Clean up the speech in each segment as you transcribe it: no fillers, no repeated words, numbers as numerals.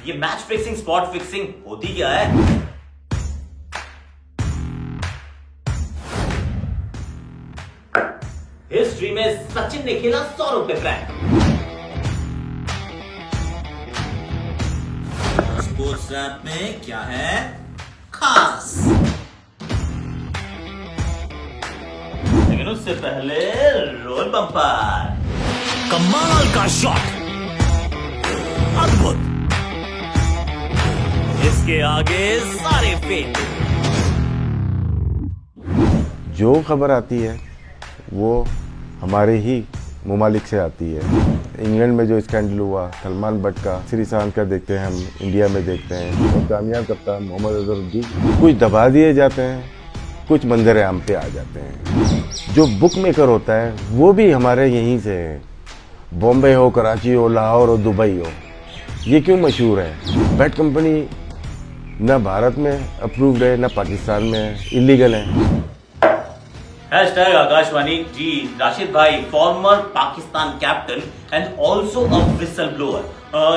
ये match fixing spot fixing होती क्या है? हिस्ट्री में सचिन ने खेला 100 रुपए फ्रैंक। स्पोर्ट्स रैप में क्या है खास? लेकिन उससे पहले रोल बम्पर। कमाल का शॉट, अद्भुत, इसके आगे सारे फेल। जो खबर आती है वो हमारे ही ममालिक से आती है। इंग्लैंड में जो स्कैंडल हुआ सलमान बट का, श्रीशांत का देखते हैं, हम इंडिया में देखते हैं। और कामयाब कप्तान मोहम्मद अजहरुद्दीन कुछ दबा दिए जाते हैं, कुछ मंजर आम पे आ जाते हैं। जो बुक मेकर होता है वो भी हमारे यहीं से है, बॉम्बे हो, कराची हो, लाहौर हो, दुबई हो। ये क्यों मशहूर है? बैट कंपनी न भारत में अप्रूव्ड है न पाकिस्तान में है, इलीगल है। हैशटैग आकाशवाणी जी। राशिद भाई farmer Pakistan captain and also a whistle blower,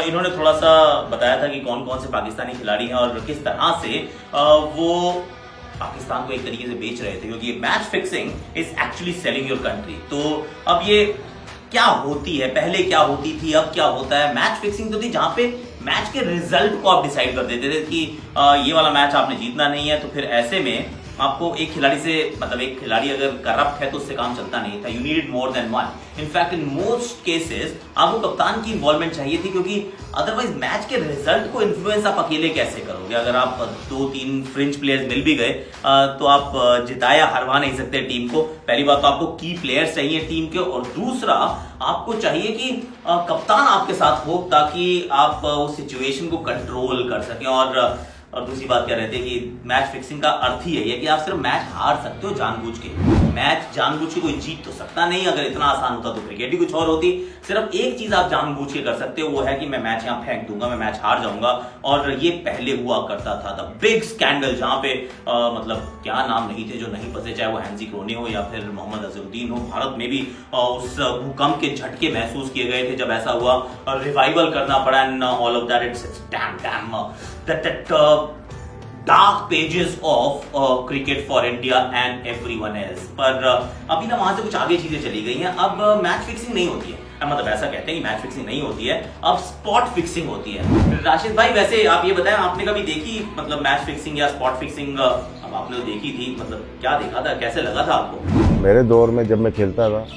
इन्होंने थोड़ा सा बताया था कि कौन कौन से पाकिस्तानी खिलाड़ी हैं और किस तरह से वो पाकिस्तान को एक तरीके से बेच रहे थे, क्योंकि match fixing is actually selling your country. तो अब ये क्या होती है, पहले क्या होती थी, अब क्या होता है? मैच फिक्सिंग तो थी जहां पे मैच के रिजल्ट को आप डिसाइड कर देते थे कि ये वाला मैच आपने जीतना नहीं है, तो फिर ऐसे में आपको एक खिलाड़ी से, मतलब एक खिलाड़ी अगर करप्ट है तो उससे काम चलता नहीं था। You needed more than one. In fact in most cases आपको कप्तान की इन्वॉल्वमेंट चाहिए थी, क्योंकि अदरवाइज मैच के रिजल्ट को इन्फ्लुएंस आप अकेले कैसे करोगे? अगर आप 2-3 फ्रेंच प्लेयर्स मिल भी गए तो आप जिताया हरवा नहीं सकते टीम को। पहली बात तो आपको की प्लेयर्स चाहिए टीम के, और दूसरा आपको चाहिए कि कप्तान आपके साथ हो ताकि आप उस सिचुएशन को कंट्रोल कर सकें। और दूसरी बात क्या रहती है कि मैच फिक्सिंग का अर्थ ही यही है कि आप सिर्फ मैच हार सकते हो जानबूझ के। मैच जानबूझ के कोई जीत तो सकता नहीं। अगर इतना आसान होता तो क्रिकेट ही कुछ और होती। सिर्फ एक चीज आप जानबूझ के कर सकते हो, वो है कि मैं मैच यहां फेंक दूंगा, मैं मैच हार जाऊंगा। और ये पहले हुआ करता था द बिग स्कैंडल, जहां पे मतलब क्या नाम नहीं थे जो नहीं फंसे, चाहे वो हैंसी क्रोनी हो या फिर मोहम्मद अजहरुद्दीन हो। भारत में भी उस भूकंप के झटके महसूस किए गए थे जब ऐसा हुआ, रिवाइवल करना पड़ा। And all of that it's that dark pages of cricket for India and everyone else। पर अभी ना वहां से कुछ आगे चीजें चली गई हैं। अब मैच फिक्सिंग नहीं होती है, मतलब ऐसा कहते हैं कि मैच फिक्सिंग नहीं होती है, अब स्पॉट फिक्सिंग होती है। राशिद भाई वैसे आप ये बताएं, आपने कभी देखी मतलब मैच फिक्सिंग या स्पॉट फिक्सिंग? अब आपने तो देखी थी, मतलब क्या देखा था, कैसे लगा था आपको? मेरे दौर में जब मैं खेलता था,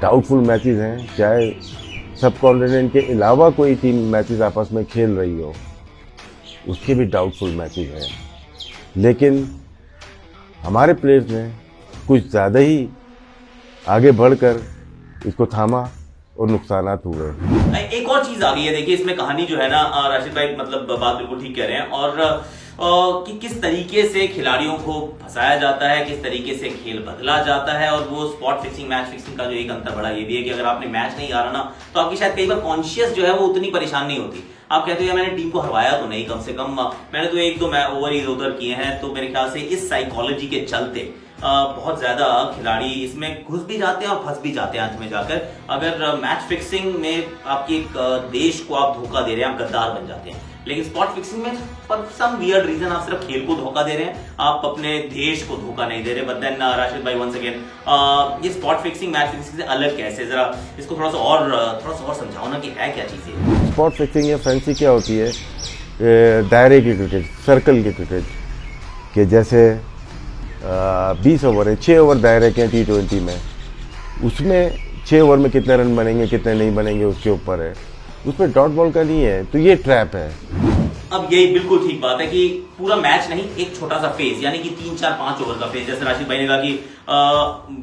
डाउटफुल मैचेस हैं, चाहे सब कॉन्टिनेंट के अलावा कोई टीम मैचेस आपस में खेल रही हो, उसके भी डाउटफुल मैचेस हैं। लेकिन हमारे प्लेयर्स ने कुछ ज़्यादा ही आगे बढ़कर इसको थामा और नुकसानात हुए। एक और चीज आ गई है, देखिए इसमें कहानी जो है ना राशिद भाई, मतलब बात बिल्कुल ठीक कह रहे हैं। और कि किस तरीके से खिलाड़ियों को फंसाया जाता है, किस तरीके से खेल बदला जाता है। और वो स्पॉट फिक्सिंग मैच फिक्सिंग का जो एक अंतर बड़ा ये भी है कि अगर आपने मैच नहीं हारा ना, तो आपकी शायद कई बार कॉन्शियस जो है वो उतनी परेशान नहीं होती। आप कहते हो मैंने टीम को हरवाया तो नहीं, कम से कम मैंने तो 1-2 ओवर इधर उधर किए हैं। तो मेरे ख्याल से इस साइकोलॉजी के चलते बहुत ज्यादा खिलाड़ी इसमें घुस भी जाते हैं और फंस भी जाते हैं अंत में जाकर। अगर मैच फिक्सिंग में आपके एक देश को आप धोखा दे रहे हैं, आप गद्दार बन जाते हैं। लेकिन स्पॉट फिक्सिंग में फॉर सम वियर्ड रीजन आप सिर्फ खेल को धोखा दे रहे हैं, आप अपने देश को धोखा नहीं दे रहे। बट देन राशिद भाई वंस अगेन, ये स्पॉट फिक्सिंग मैच फिक्सिंग से अलग कैसे, जरा इसको थोड़ा सा और समझाओ ना कि है क्या चीजें? स्पॉट फिक्सिंग या फैंसी क्या होती है? दायरे की क्रिकेट, सर्कल की क्रिकेट के जैसे 20 ओवर है, 6 ओवर दायरे के T20 में, उसमें 6 ओवर में कितने रन बनेंगे कितने नहीं बनेंगे उसके ऊपर है, उसमें डॉट बॉल का नहीं है। तो ये ट्रैप है। अब यही बिल्कुल ठीक बात है कि पूरा मैच नहीं, एक छोटा सा फेज, यानी कि 3-4-5 ओवर का फेज। जैसे राशिद भाई ने कहा कि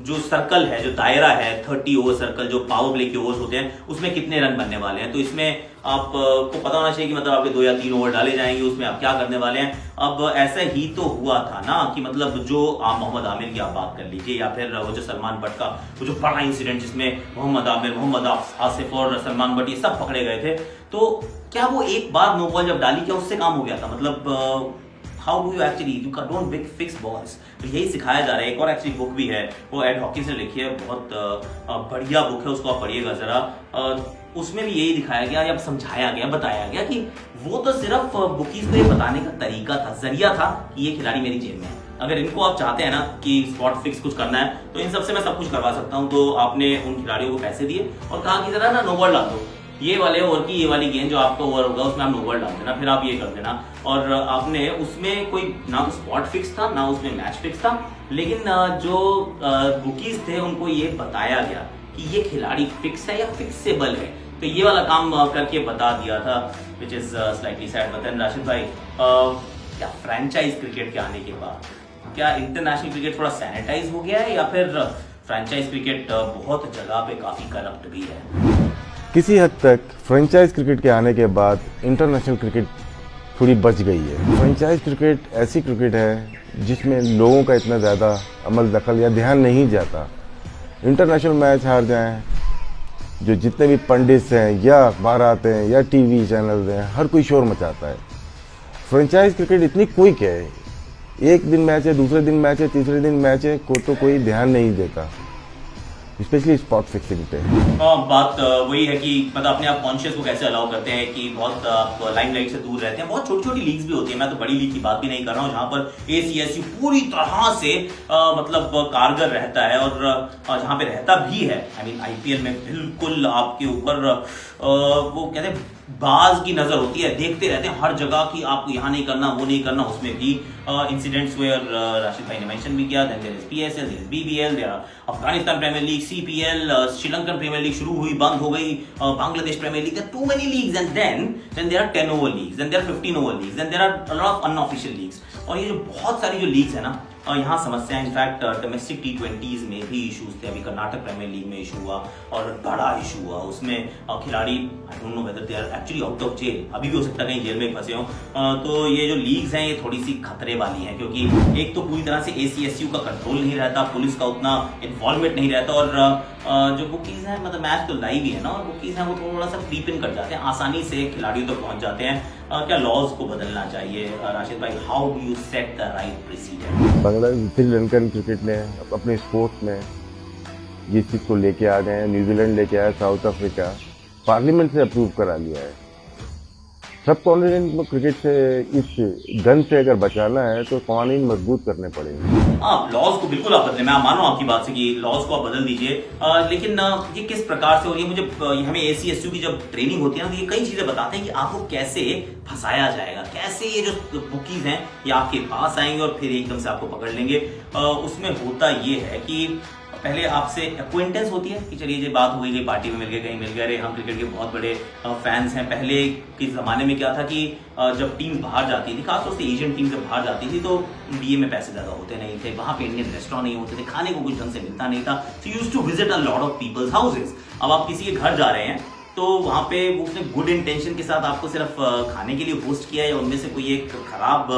जो सर्कल है, जो दायरा है 30 ओवर सर्कल, जो पावर प्ले के ओवर्स होते हैं, उसमें कितने रन बनने वाले हैं। तो इसमें आपको पता होना चाहिए कि मतलब आपके 2 या 3 ओवर डाले जाएंगे, उसमें आप क्या करने वाले हैं। अब ऐसा ही तो हुआ था ना कि मतलब जो मोहम्मद आमिर की आप बात कर लीजिए, या फिर वो जो सलमान बट का वो जो बड़ा इंसिडेंट जिसमें मोहम्मद आमिर, मोहम्मद आसिफ और सलमान बट ये सब पकड़े गए थे, तो क्या वो एक बार नो बॉल जब डाली क्या उससे काम हो गया था? मतलब how do you actually you don't fix balls. तो यही सिखाया जा रहा है। एक और एक्चुअली बुक भी है, वो एड हॉकिंस ने लिखी है, बहुत बढ़िया बुक है, उसको आप पढ़िएगा जरा। उसमें भी यही दिखाया गया या समझाया गया, बताया गया कि वो तो सिर्फ बुकीज को ये बताने का तरीका था, जरिया था कि ये खिलाड़ी मेरी जेब में है। अगर इनको आप चाहते हैं ना कि स्पॉट फिक्स कुछ करना है तो इन सबसे मैं सब कुछ करवा सकता हूँ। तो आपने उन खिलाड़ियों को पैसे दिए और कहा कि जरा ना नो बॉल डाल दो, ये वाले ओवर की ये वाली गेंद जो आपका ओवर होगा उसमें आप नो बॉल डाल देना, फिर आप ये कर देना। और आपने उसमें कोई ना तो स्पॉट फिक्स था ना उसमें मैच फिक्स था, लेकिन जो बुकीज थे उनको ये बताया गया कि ये खिलाड़ी फिक्स है या फिक्सेबल है। तो ये वाला काम करके बता दिया था, विच इज स्लाइटली सैड। बताएं राशिद भाई, क्या फ्रेंचाइज क्रिकेट के आने के बाद क्या इंटरनेशनल क्रिकेट थोड़ा सैनिटाइज हो गया है या फिर फ्रेंचाइज क्रिकेट बहुत जगह पे काफी करप्ट भी है? किसी हद तक फ्रेंचाइज क्रिकेट के आने के बाद इंटरनेशनल क्रिकेट थोड़ी बच गई है। फ्रेंचाइज क्रिकेट ऐसी क्रिकेट है जिसमें लोगों का इतना ज़्यादा अमल दखल या ध्यान नहीं जाता। इंटरनेशनल मैच हार जाएं, जो जितने भी पंडित हैं या अखबार आते हैं या टीवी चैनल हैं, हर कोई शोर मचाता है। फ्रेंचाइज क्रिकेट इतनी क्विक है, एक दिन मैच है, दूसरे दिन मैच है, तीसरे दिन मैच है, को तो कोई ध्यान नहीं देता, स्पेशली स्पॉट फिक्सिंग पे। बात वही है कि मतलब अपने आप कॉन्शियस को कैसे अलाउ करते हैं कि बहुत आप लाइमलाइट से दूर रहते हैं। बहुत छोटी छोटी लीग्स भी होती है, मैं तो बड़ी लीग की बात भी नहीं कर रहा हूँ, जहाँ पर ACSU पूरी तरह से मतलब कारगर रहता है और जहाँ पे रहता भी है। आई मीन IPL में बिल्कुल आपके ऊपर वो कहते हैं बाज की नजर होती है, देखते रहते हैं हर जगह कि आपको यहाँ नहीं करना, वो नहीं करना। उसमें भी इंसिडेंट्स हुए और राशिद भाई ने मेंशन भी किया। Then there is PSL, there is BBL, there are Afghanistan premier league, CPL, Sri Lankan premier league शुरू हुई, बंद हो गई, Bangladesh premier league. There are too many leagues and then there are 10 over leagues, then there are 15 over leagues, then there are a lot of unofficial leagues. और ये जो बहुत सारी जो लीग्स है ना, यहाँ समस्या है। इनफैक्ट डोमेस्टिक T20s में भी इश्यूज थे। अभी कर्नाटक प्रीमियर लीग में इशू हुआ और बड़ा इशू हुआ, उसमें खिलाड़ी I don't know whether they are actually out of jail, अभी भी हो सकता है कहीं जेल में फंसे हो। तो ये जो लीग्स हैं ये थोड़ी सी खतरे वाली हैं, क्योंकि एक तो पूरी तरह से ACSU का कंट्रोल नहीं रहता, पुलिस का उतना इन्वॉल्वमेंट नहीं रहता, और जो बुकीज हैं मतलब मैच तो लाइव ही है ना, और बुकीज हैं वो थोड़ा सा क्रीप इन कर जाते हैं, आसानी से खिलाड़ियों तक पहुंच जाते हैं। क्या लॉज को बदलना चाहिए राशिद भाई? How do you set the right procedure? Bangladesh, Sri Lankan cricket ने अपने स्पोर्ट्स में ये चीज़ को लेके आ गए हैं। न्यूजीलैंड लेके आया, साउथ अफ्रीका पार्लियामेंट से अप्रूव करा लिया है। सब कॉन्टिनेंट में क्रिकेट से इस गन से अगर बचाना है तो कानून मजबूत करने पड़ेंगे। हाँ, लॉज को बिल्कुल आप बदलें, मैं मानो आपकी बात से कि लॉज को आप बदल दीजिए, लेकिन ये किस प्रकार से हो रही है? मुझे हमें ACSU की जब ट्रेनिंग होती है ना, तो ये कई चीजें बताते हैं कि आपको कैसे फंसाया जाएगा, कैसे ये जो बुकीज हैं ये आपके पास आएंगे और फिर एकदम से आपको पकड़ लेंगे। उसमें होता ये है कि पहले आपसे एक्वेंटेंस होती है कि चलिए ये बात हो गई, पार्टी में मिल गए, कहीं मिल गए, अरे हम क्रिकेट के बहुत बड़े फैंस हैं। पहले के ज़माने में क्या था कि जब टीम बाहर जाती थी, खासतौर से एशियन टीम जब बाहर जाती थी, तो BA में पैसे ज़्यादा होते नहीं थे, वहाँ पे इंडियन रेस्टोरेंट नहीं होते थे, खाने को कुछ ढंग से मिलता नहीं था। So used to visit a lot of peoples houses. अब आप किसी के घर जा रहे हैं तो वहाँ पे उसने गुड इंटेंशन के साथ आपको सिर्फ खाने के लिए होस्ट किया है, या उनमें से कोई एक खराब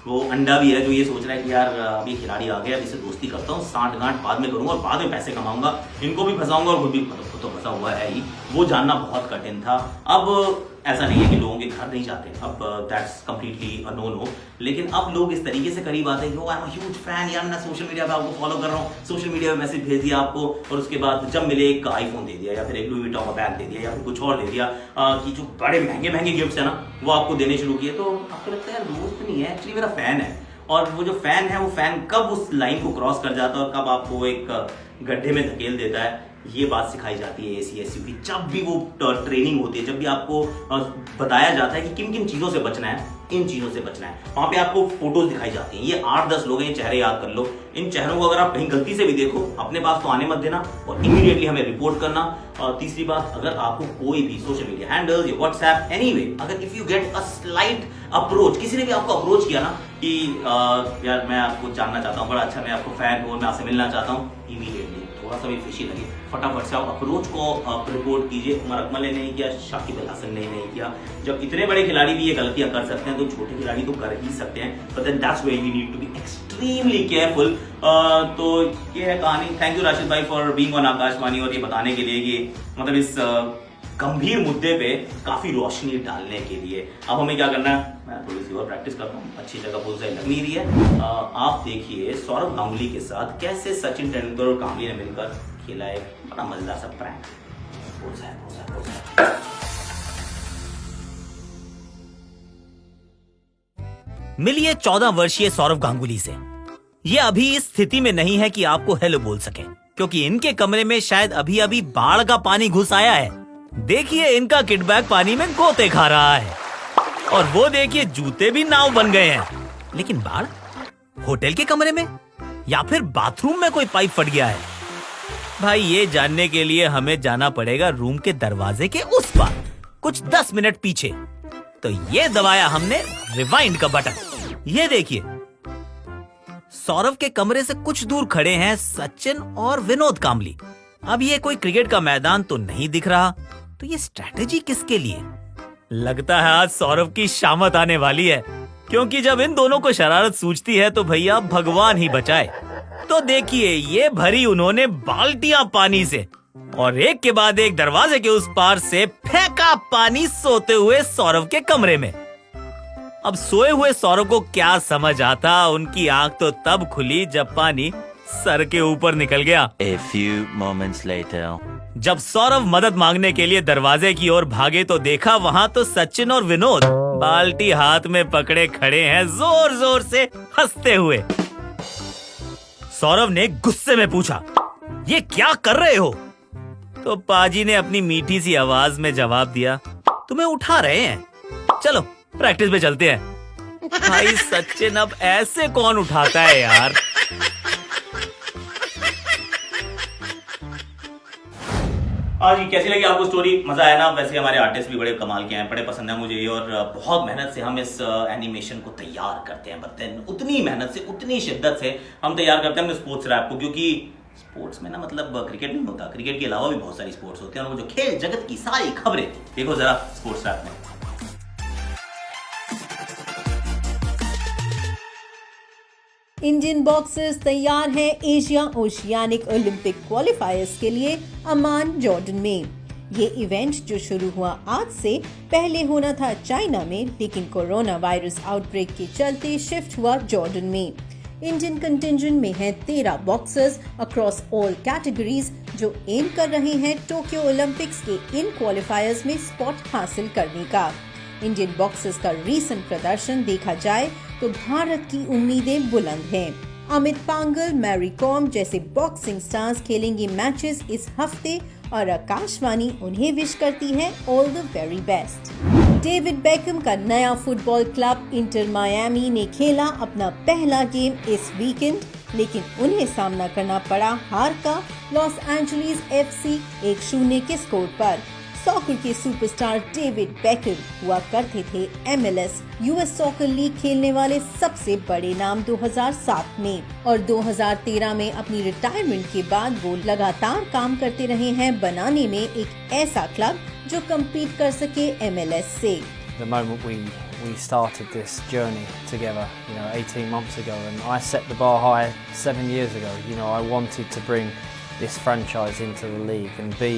वो अंडा भी है जो ये सोच रहा है कि यार अभी खिलाड़ी आ गया, अभी से दोस्ती करता हूँ, साठ गांठ बाद में करूंगा और बाद में पैसे कमाऊंगा, इनको भी फंसाऊंगा और खुद भी खुद तो फंसा हुआ है ही। वो जानना बहुत कठिन था। अब ऐसा नहीं है कि लोगों के घर नहीं जाते, अब that's completely a no no, लेकिन अब लोग इस तरीके से करीब आते हैं कि I am a huge fan यार, मैं सोशल मीडिया पे आपको फॉलो कर रहा हूँ, सोशल मीडिया पे मैसेज भेज दिया आपको, और उसके बाद जब मिले एक आईफोन दे दिया या फिर एक लुई विटॉन का बैग दे दिया या फिर कुछ और दे दिया, कि जो बड़े महंगे महंगे गिफ्ट्स है ना वो आपको देने शुरू किए। तो आपको लगता है यार दोस्त नहीं है, एक्चुअली मेरा फैन है। और वो जो फैन है वो फैन कब उस लाइन को क्रॉस कर जाता है और कब आपको एक गड्ढे में धकेल देता है, ये बात सिखाई जाती है ACSU की। जब भी वो ट्रेनिंग होती है, जब भी आपको बताया जाता है कि किन किन चीज़ों से बचना है, इन चीज़ों से बचना है, वहाँ पे आपको फोटोज दिखाई जाती हैं। ये 8-10 लोग हैं, ये चेहरे याद कर लो। इन चेहरों को अगर आप कहीं गलती से भी देखो, अपने पास तो आने मत देना और इमीडिएटली हमें रिपोर्ट करना। तीसरी बात, अगर आपको कोई भी सोशल मीडिया हैंडल्स या व्हाट्सएप एनीवे, अगर if you get a slight approach, किसी ने भी आपको अप्रोच किया ना कि यार मैं आपको जानना चाहता हूँ, बड़ा अच्छा, मैं आपको फैन हूँ, मैं आपसे मिलना चाहता हूँ, इमीडिएटली थोड़ा सा भी फिशी लगे, फटाफट से आप अप्रोच को आप रिपोर्ट कीजिए। उमर अकमल ने नहीं किया, शाकिब अल हसन ने नहीं किया। जब इतने बड़े खिलाड़ी भी ये गलतियां कर सकते हैं तो छोटे खिलाड़ी तो कर ही सकते हैं, but then that's where you need to be extremely careful. तो ये है कहानी। थैंक यू राशिद भाई फॉर बीइंग ऑन आकाशवाणी और ये बताने के लिए कि मतलब इस गंभीर मुद्दे पे काफी रोशनी डालने के लिए। अब हमें क्या करना है, मैं थोड़ी सी और प्रैक्टिस करता हूँ, अच्छी जगह बहुत सही लग नहीं रही है। आप देखिए सौरव गांगुली के साथ कैसे सचिन तेंदुलकर और कामली ने मिलकर खेला एक बड़ा मजेदार सा प्रैंक। मिलिए 14 वर्षीय सौरव गांगुली से। ये अभी इस स्थिति में नहीं है कि आपको हेलो बोल सके, क्योंकि इनके कमरे में शायद अभी अभी बाढ़ का पानी घुस आया है। देखिए इनका किटबैग पानी में गोते खा रहा है, और वो देखिए जूते भी नाव बन गए हैं। लेकिन बाढ़ होटल के कमरे में या फिर बाथरूम में कोई पाइप फट गया है? भाई ये जानने के लिए हमें जाना पड़ेगा रूम के दरवाजे के उस पार, कुछ 10 मिनट पीछे। तो ये दबाया हमने रिवाइंड का बटन। ये देखिए सौरव के कमरे से कुछ दूर खड़े हैं सचिन और विनोद कामली। अब ये कोई क्रिकेट का मैदान तो नहीं दिख रहा, तो ये स्ट्रैटेजी किसके लिए? लगता है आज सौरव की शामत आने वाली है, क्योंकि जब इन दोनों को शरारत सूझती है तो भैया भगवान ही बचाए। तो देखिए ये भरी उन्होंने बाल्टियां पानी से, और एक के बाद एक दरवाजे के उस पार से फेंका पानी सोते हुए सौरव के कमरे में। अब सोए हुए सौरव को क्या समझ आता, उनकी आंख तो तब खुली जब पानी सर के ऊपर निकल गया। A few moments later. जब सौरव मदद मांगने के लिए दरवाजे की ओर भागे तो देखा वहाँ तो सचिन और विनोद बाल्टी हाथ में पकड़े खड़े हैं, जोर जोर से हंसते हुए। सौरव ने गुस्से में पूछा, ये क्या कर रहे हो? तो पाजी ने अपनी मीठी सी आवाज में जवाब दिया, तुम्हें उठा रहे हैं, चलो प्रैक्टिस पे चलते हैं। भाई सचिन अब ऐसे कौन उठाता है यार। हाँ जी, कैसी लगी आपको स्टोरी? मजा आया ना? वैसे हमारे आर्टिस्ट भी बड़े कमाल के हैं, बड़े पसंद है मुझे ये, और बहुत मेहनत से हम इस एनिमेशन को तैयार करते हैं। बट देन उतनी मेहनत से, उतनी शिद्दत से हम तैयार करते हैं स्पोर्ट्स रैप को, क्योंकि स्पोर्ट्स में ना मतलब क्रिकेट नहीं होता, क्रिकेट के अलावा भी बहुत सारी स्पोर्ट्स होते हैं, और वो जो खेल जगत की सारी खबरें देखो जरा स्पोर्ट्स रैप में। इंडियन बॉक्सर्स तैयार हैं एशिया ओशियानिक ओलंपिक क्वालिफायर्स के लिए अमान जॉर्डन में। ये इवेंट जो शुरू हुआ आज से पहले होना था चाइना में, लेकिन कोरोना वायरस आउटब्रेक के चलते शिफ्ट हुआ जॉर्डन में। इंडियन कंटिंजेंट में है 13 बॉक्सर्स अक्रॉस ऑल कैटेगरीज जो एम कर रहे हैं टोक्यो ओलंपिक्स के इन क्वालिफायर्स में स्पॉट हासिल करने का। इंडियन बॉक्सर्स का रीसेंट प्रदर्शन देखा जाए तो भारत की उम्मीदें बुलंद हैं। अमित पांगल, मैरी कॉम जैसे बॉक्सिंग स्टार्स खेलेंगे मैचेस इस हफ्ते, और आकाशवाणी उन्हें विश करती है all the very best. David Beckham का नया फुटबॉल क्लब इंटर मायामी ने खेला अपना पहला गेम इस वीकेंड, लेकिन उन्हें सामना करना पड़ा हार का लॉस एंजलिस FC 1-0 के स्कोर पर। सॉकर के सुपरस्टार डेविड बेकहम हुआ करते थे MLS US सॉकर लीग खेलने वाले सबसे बड़े नाम 2007 में, और 2013 में अपनी रिटायरमेंट के बाद वो लगातार काम करते रहे हैं बनाने में एक ऐसा क्लब जो कम्पीट कर सके MLS से। The moment we started this journey together, 18 months ago, and I set the bar high 7 years ago. I wanted to bring this franchise into the league and be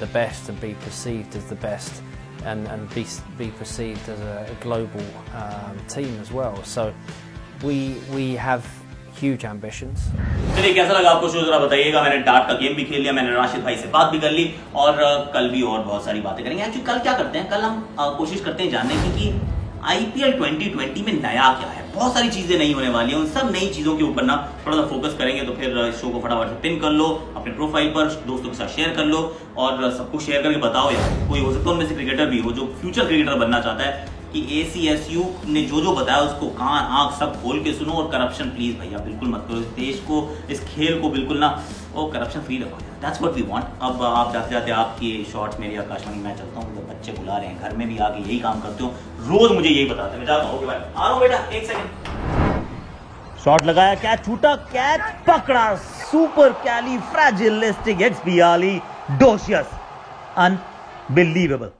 the best and be perceived as the best, and be perceived as a global team as well. So we have huge ambitions. चलिए कैसा लगा आपको show जरा बताइएगा। मैंने dart का game भी खेल लिया, मैंने राशिद भाई से बात भी कर ली, और कल भी और बहुत सारी बातें करेंगे। एक्चुअली कल क्या करते हैं, कल हम कोशिश करते हैं जानने की कि IPL 2020 में नया क्या है। बहुत सारी चीजें नई होने वाली हैं, उन सब नई चीजों के ऊपर ना थोड़ा सा फोकस करेंगे। तो फिर इस शो को फटाफट से पिन कर लो अपने प्रोफाइल पर, दोस्तों के साथ शेयर कर लो, और सबको शेयर करके बताओ यार, कोई हो सकता है उनमें से क्रिकेटर भी हो जो फ्यूचर क्रिकेटर बनना चाहता है, कि ACSU ने जो बताया उसको कान आंख सब खोल के सुनो। और करप्शन प्लीज भैया बिल्कुल मत करो, इस देश को, इस खेल को बिल्कुल ना वो करप्शन फ्री रखो। That's what we want. अब आप जाते जाते आपकी शॉर्ट्स मेरी आकाशवाणी मैं चलता हूँ, बच्चे बुला रहे हैं, घर में भी आके यही काम करते हो, रोज मुझे यही बताते हैं। मैं जाता हूँ, आ रहा हूँ बेटा, एक सेकंड। शॉट लगाया, कैच छूटा, कैच पकड़ा, सुपर कैलीफ्रैजिलिस्टिक एक्सपियालिडोशियस, अनबिलीवेबल।